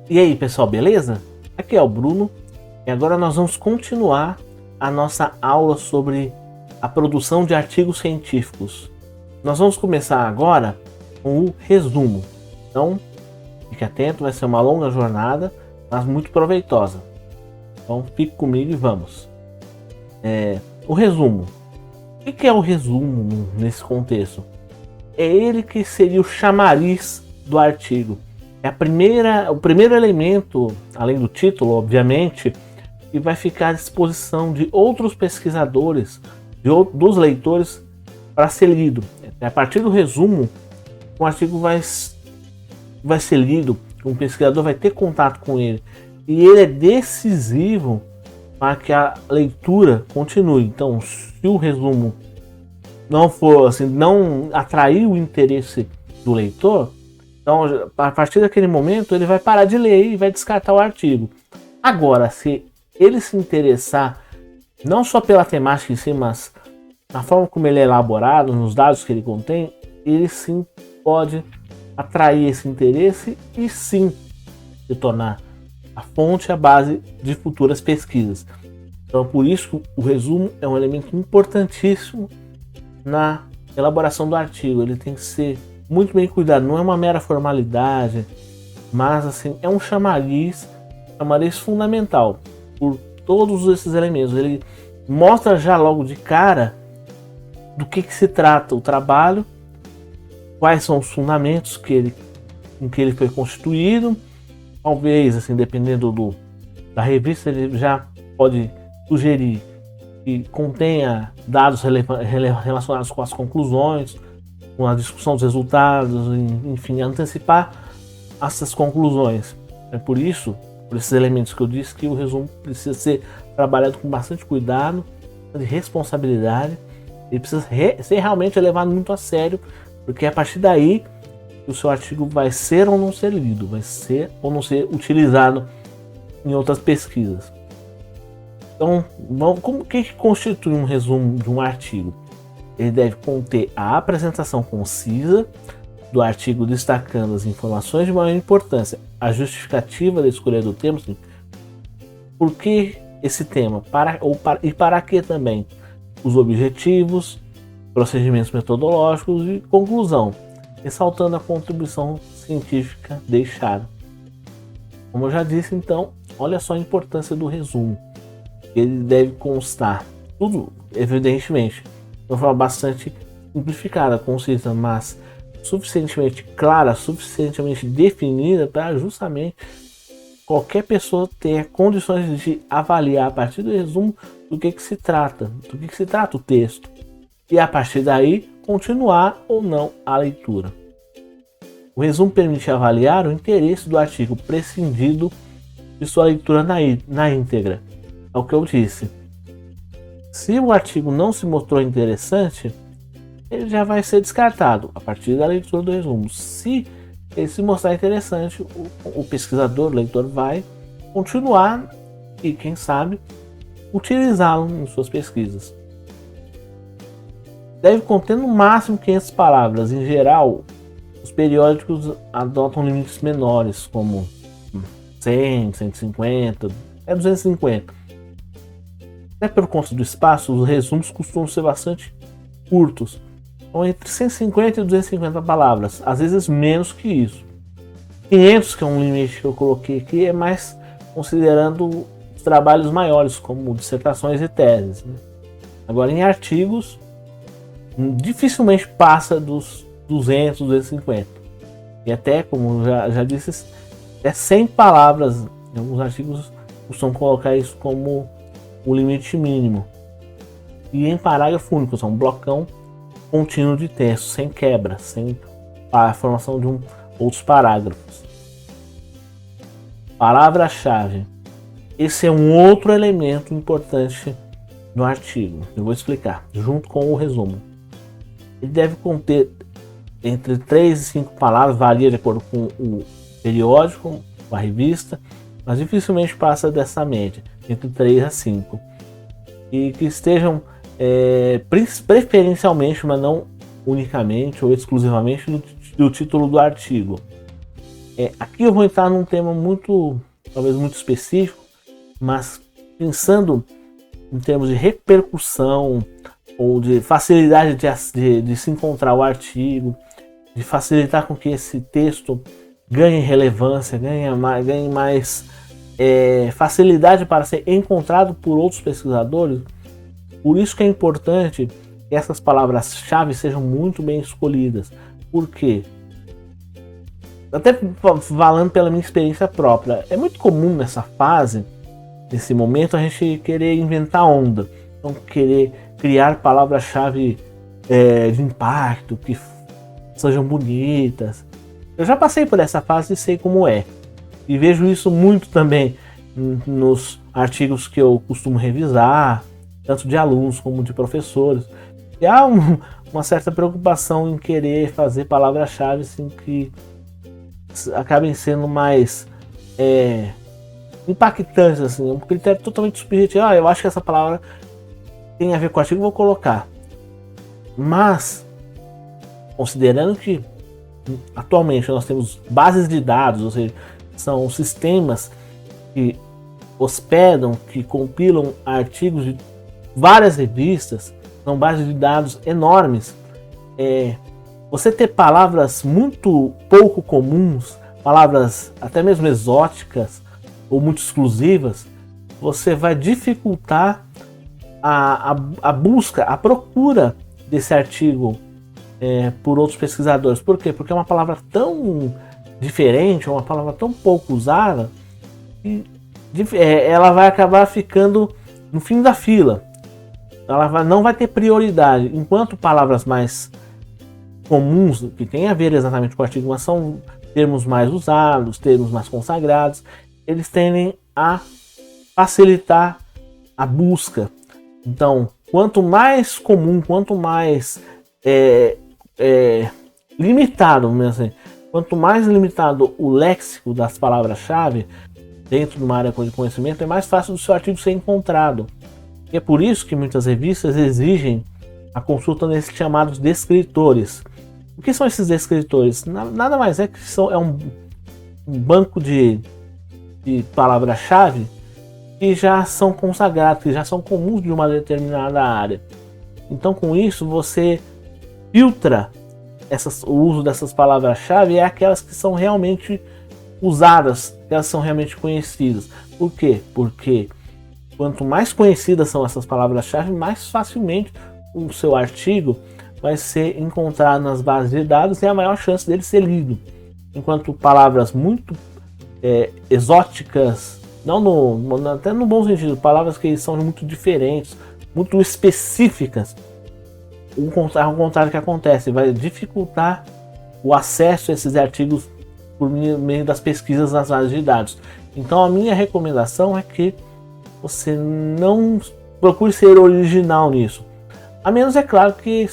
E aí, pessoal, beleza? Aqui é o Bruno e agora nós vamos continuar a nossa aula sobre a produção de artigos científicos. Nós vamos começar agora com o resumo. Então, fique atento, vai ser uma longa jornada, mas muito proveitosa. Então, fique comigo e vamos. O resumo. O que é o resumo nesse contexto? É ele que seria o chamariz do artigo. É o primeiro elemento, além do título, obviamente, que vai ficar à disposição de outros pesquisadores, dos leitores, para ser lido. A partir do resumo, o artigo vai ser lido, um pesquisador vai ter contato com ele, e ele é decisivo para que a leitura continue. Então, se o resumo não for assim, não atrair o interesse do leitor, então, a partir daquele momento, ele vai parar de ler e vai descartar o artigo. Agora, se ele se interessar não só pela temática em si, mas na forma como ele é elaborado, nos dados que ele contém, ele sim pode atrair esse interesse e sim se tornar a fonte, a base de futuras pesquisas. Então, por isso, o resumo é um elemento importantíssimo na elaboração do artigo. Ele tem que ser muito bem cuidado, não é uma mera formalidade, mas assim, é um chamariz fundamental por todos esses elementos. Ele mostra já logo de cara do que se trata o trabalho, quais são os fundamentos em que ele foi constituído. Talvez, assim, dependendo da revista, ele já pode sugerir que contenha dados relacionados com as conclusões, com a discussão dos resultados, enfim, antecipar essas conclusões. É por esses elementos que eu disse, que o resumo precisa ser trabalhado com bastante cuidado, de responsabilidade. Ele precisa ser realmente levado muito a sério, porque é a partir daí que o seu artigo vai ser ou não ser lido, vai ser ou não ser utilizado em outras pesquisas. Então, o que constitui um resumo de um artigo? Ele deve conter a apresentação concisa do artigo, destacando as informações de maior importância, a justificativa da escolha do tema, assim, por que esse tema, e para que também, os objetivos, procedimentos metodológicos e conclusão, ressaltando a contribuição científica deixada. Como eu já disse, então, olha só a importância do resumo. Ele deve constar tudo, evidentemente, de uma forma bastante simplificada, concisa, mas suficientemente clara, suficientemente definida para justamente qualquer pessoa ter condições de avaliar a partir do resumo do que se trata o texto, e a partir daí continuar ou não a leitura. O resumo permite avaliar o interesse do artigo, prescindindo de sua leitura na íntegra. É o que eu disse. Se o artigo não se mostrou interessante, ele já vai ser descartado a partir da leitura do resumo. Se ele se mostrar interessante, o pesquisador, o leitor, vai continuar e, quem sabe, utilizá-lo em suas pesquisas. Deve conter no máximo 500 palavras. Em geral, os periódicos adotam limites menores, como 100, 150, 250. Até por conta do espaço, os resumos costumam ser bastante curtos, então entre 150 e 250 palavras, às vezes menos que isso. 500, que é um limite que eu coloquei aqui, é mais considerando os trabalhos maiores, como dissertações e teses, né? Agora, em artigos, dificilmente passa dos 200, 250. E até, como já disse, é 100 palavras. Em alguns artigos costumam colocar isso como o limite mínimo. E em parágrafo único, um blocão contínuo de texto, sem quebra, sem a formação de outros parágrafos. Palavra-chave. Esse é um outro elemento importante no artigo. Eu vou explicar, junto com o resumo. Ele deve conter entre 3 e 5 palavras, varia de acordo com o periódico, com a revista, mas dificilmente passa dessa média, entre 3 a 5. E que estejam preferencialmente, mas não unicamente ou exclusivamente, no título do artigo. Aqui eu vou entrar num tema talvez muito específico, mas pensando em termos de repercussão ou de facilidade de se encontrar o artigo, de facilitar com que esse texto ganhe relevância, ganhe mais facilidade para ser encontrado por outros pesquisadores. Por isso que é importante que essas palavras-chave sejam muito bem escolhidas. Por quê? Até falando pela minha experiência própria, é muito comum nessa fase, nesse momento, a gente querer inventar onda. Então, querer criar palavras-chave de impacto, que sejam bonitas. Eu já passei por essa fase e sei como é. E vejo isso muito também nos artigos que eu costumo revisar, tanto de alunos como de professores. E há uma certa preocupação em querer fazer palavras-chave assim, que acabem sendo mais impactantes, assim, um critério totalmente subjetivo. Eu acho que essa palavra tem a ver com o artigo, vou colocar. Mas, considerando que atualmente nós temos bases de dados, ou seja, são sistemas que hospedam, que compilam artigos de várias revistas, são bases de dados enormes. Você ter palavras muito pouco comuns, palavras até mesmo exóticas ou muito exclusivas, você vai dificultar a busca, a procura desse artigo por outros pesquisadores. Por quê? Porque é uma palavra tão diferente, é uma palavra tão pouco usada, que ela vai acabar ficando no fim da fila. Ela não vai ter prioridade, enquanto palavras mais comuns, que tem a ver exatamente com o artigo, mas são termos mais usados, termos mais consagrados, eles tendem a facilitar a busca. Então, quanto mais comum, quanto mais limitado, assim, quanto mais limitado o léxico das palavras-chave dentro de uma área de conhecimento, é mais fácil do seu artigo ser encontrado. E é por isso que muitas revistas exigem a consulta desses chamados descritores. O que são esses descritores? Nada mais é que é um banco de palavras-chave que já são consagrados, que já são comuns de uma determinada área. Então, com isso, você filtra o uso dessas palavras-chave e aquelas que são realmente usadas, que elas são realmente conhecidas. Por quê? Porque quanto mais conhecidas são essas palavras-chave, mais facilmente o seu artigo vai ser encontrado nas bases de dados e a maior chance dele ser lido. Enquanto palavras muito exóticas, até no bom sentido, palavras que são muito diferentes, muito específicas, o contrário que acontece, vai dificultar o acesso a esses artigos por meio das pesquisas nas bases de dados. Então a minha recomendação é que você não procure ser original nisso. A menos, é claro, que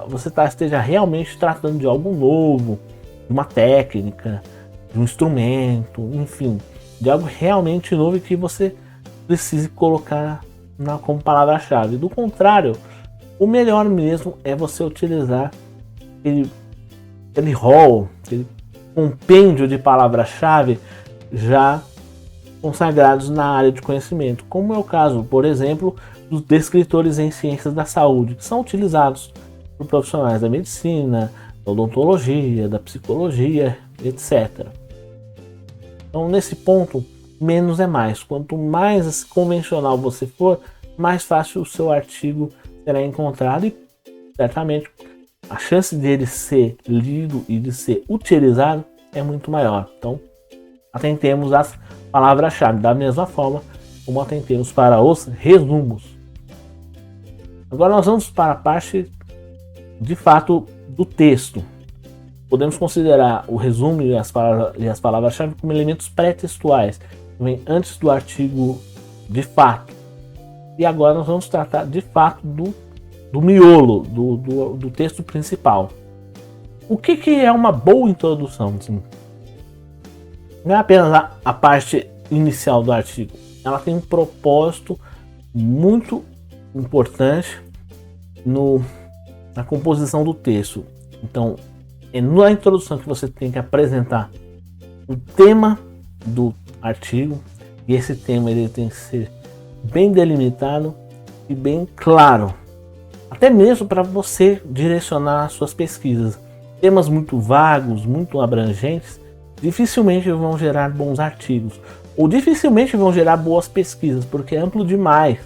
você esteja realmente tratando de algo novo, de uma técnica, de um instrumento, enfim, de algo realmente novo e que você precise colocar como palavra-chave. Do contrário, o melhor mesmo é você utilizar aquele rol, aquele compêndio de palavras-chave já consagrados na área de conhecimento, como é o caso, por exemplo, dos descritores em ciências da saúde, que são utilizados por profissionais da medicina, da odontologia, da psicologia, etc. Então, nesse ponto, menos é mais. Quanto mais convencional você for, mais fácil o seu artigo será encontrado e, certamente, a chance dele ser lido e de ser utilizado é muito maior. Então, atentemos às palavras-chave, da mesma forma como atentemos para os resumos. Agora nós vamos para a parte, de fato, do texto. Podemos considerar o resumo e as palavras-chave como elementos pré-textuais, que vêm antes do artigo de fato. E agora nós vamos tratar, de fato, do miolo, do texto principal. O que é uma boa introdução? Assim? Não é apenas a parte inicial do artigo. Ela tem um propósito muito importante na composição do texto. Então, é na introdução que você tem que apresentar o tema do artigo, e esse tema ele tem que ser bem delimitado e bem claro, até mesmo para você direcionar suas pesquisas. Temas muito vagos, muito abrangentes, dificilmente vão gerar bons artigos, ou dificilmente vão gerar boas pesquisas, porque é amplo demais.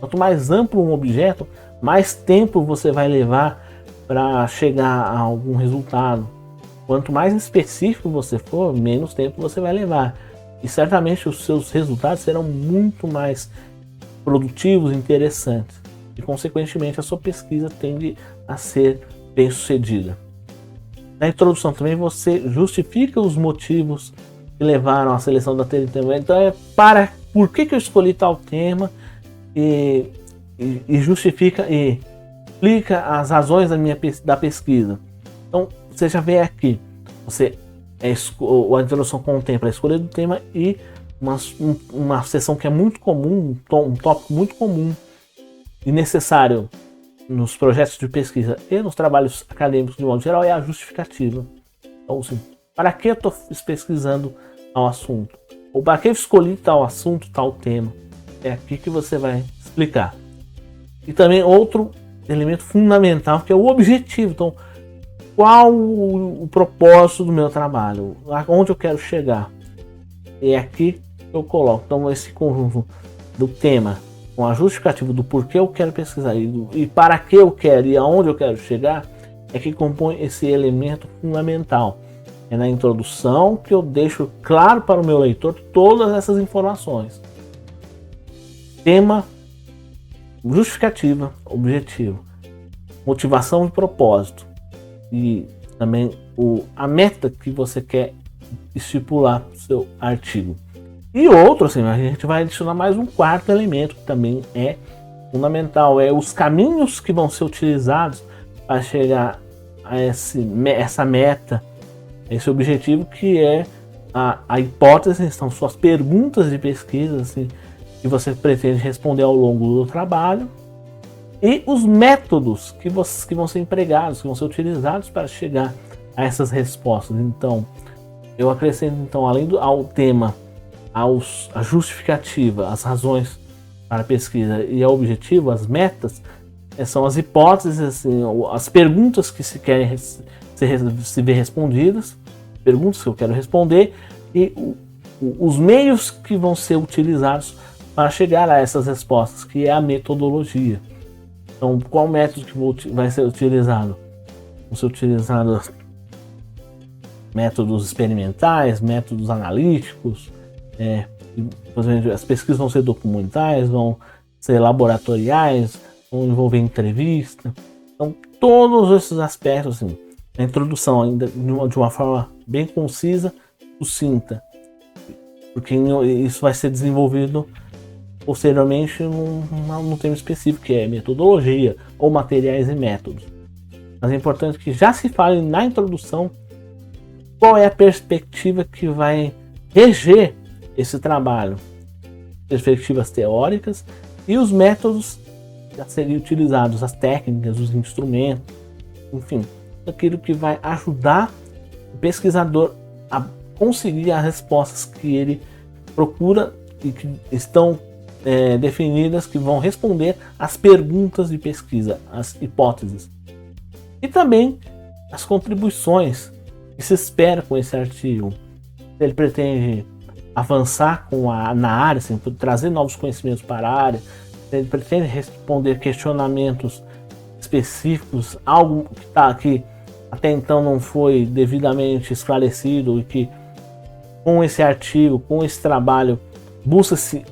Quanto mais amplo um objeto, mais tempo você vai levar para chegar a algum resultado. Quanto mais específico você for, menos tempo você vai levar. E certamente os seus resultados serão muito mais produtivos e interessantes. E consequentemente a sua pesquisa tende a ser bem sucedida. Na introdução também você justifica os motivos que levaram à seleção daquele tema. Então por que eu escolhi tal tema e justifica e explica as razões da pesquisa. Então você já vê aqui, a introdução contempla a escolha do tema e uma seção que é muito comum, um tópico muito comum e necessário nos projetos de pesquisa e nos trabalhos acadêmicos de modo geral é a justificativa. Então, assim, para que eu estou pesquisando tal assunto? Ou para que eu escolhi tal assunto, tal tema? É aqui que você vai explicar. E também outro elemento fundamental que é o objetivo. Então, qual o propósito do meu trabalho? Onde eu quero chegar? É aqui que eu coloco. Então, esse conjunto do tema com a justificativa do porquê eu quero pesquisar e para que eu quero e aonde eu quero chegar é que compõe esse elemento fundamental. É na introdução que eu deixo claro para o meu leitor todas essas informações. Tema, justificativa, objetivo, motivação e propósito. E também a meta que você quer estipular para o seu artigo. E outro, assim, a gente vai adicionar mais um quarto elemento que também é fundamental, é os caminhos que vão ser utilizados para chegar a essa meta, esse objetivo que é a hipótese, são suas perguntas de pesquisa assim, que você pretende responder ao longo do trabalho, e os métodos que vão ser empregados, que vão ser utilizados para chegar a essas respostas. Então, eu acrescento então, além ao tema, a justificativa, as razões para a pesquisa e ao objetivo, as metas, são as hipóteses, assim, as perguntas que se querem se ver respondidas, perguntas que eu quero responder e os meios que vão ser utilizados para chegar a essas respostas, que é a metodologia. Então, qual método que vai ser utilizado? Vão ser utilizados métodos experimentais, métodos analíticos, por exemplo, as pesquisas vão ser documentais, vão ser laboratoriais, vão envolver entrevista. Então, todos esses aspectos, assim, a introdução ainda de uma forma bem concisa, sucinta, porque isso vai ser desenvolvido posteriormente num tema específico, que é metodologia ou materiais e métodos. Mas é importante que já se fale na introdução qual é a perspectiva que vai reger esse trabalho, perspectivas teóricas e os métodos a serem utilizados, as técnicas, os instrumentos, enfim, aquilo que vai ajudar o pesquisador a conseguir as respostas que ele procura e que estão definidas, que vão responder às perguntas de pesquisa, às hipóteses. E também as contribuições que se espera com esse artigo. Ele pretende avançar na área, assim, trazer novos conhecimentos para a área, ele pretende responder questionamentos específicos, algo que até então não foi devidamente esclarecido e que com esse artigo, com esse trabalho, busca-se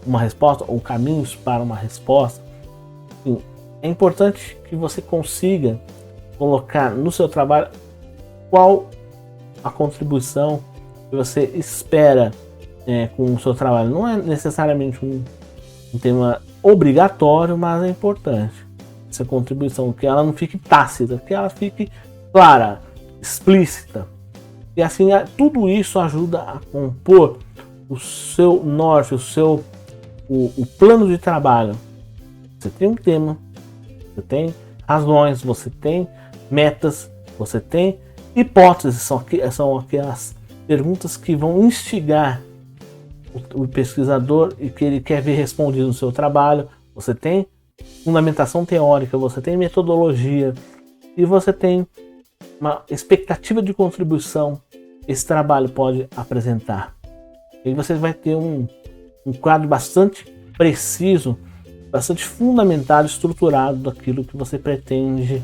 uma resposta ou caminhos para uma resposta. Enfim, é importante que você consiga colocar no seu trabalho qual a contribuição que você espera com o seu trabalho. Não é necessariamente um tema obrigatório, mas é importante essa contribuição, que ela não fique tácita, que ela fique clara, explícita. E assim, tudo isso ajuda a compor o seu norte, o plano de trabalho. Você tem um tema, você tem razões, você tem metas, você tem hipóteses, são aquelas perguntas que vão instigar o pesquisador e que ele quer ver respondido no seu trabalho. Você tem fundamentação teórica, você tem metodologia e você tem uma expectativa de contribuição esse trabalho pode apresentar. E você vai ter um quadro bastante preciso, bastante fundamentado, estruturado daquilo que você pretende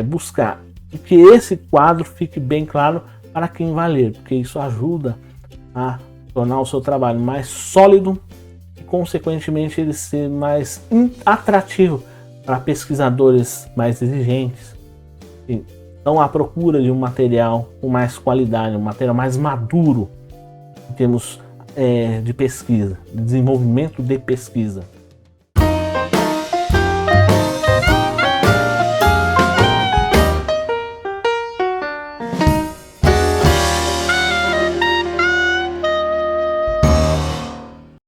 buscar. E que esse quadro fique bem claro para quem vai ler, porque isso ajuda a tornar o seu trabalho mais sólido e, consequentemente, ele ser mais atrativo para pesquisadores mais exigentes. Estão à procura de um material com mais qualidade, um material mais maduro em termos de pesquisa, de desenvolvimento de pesquisa.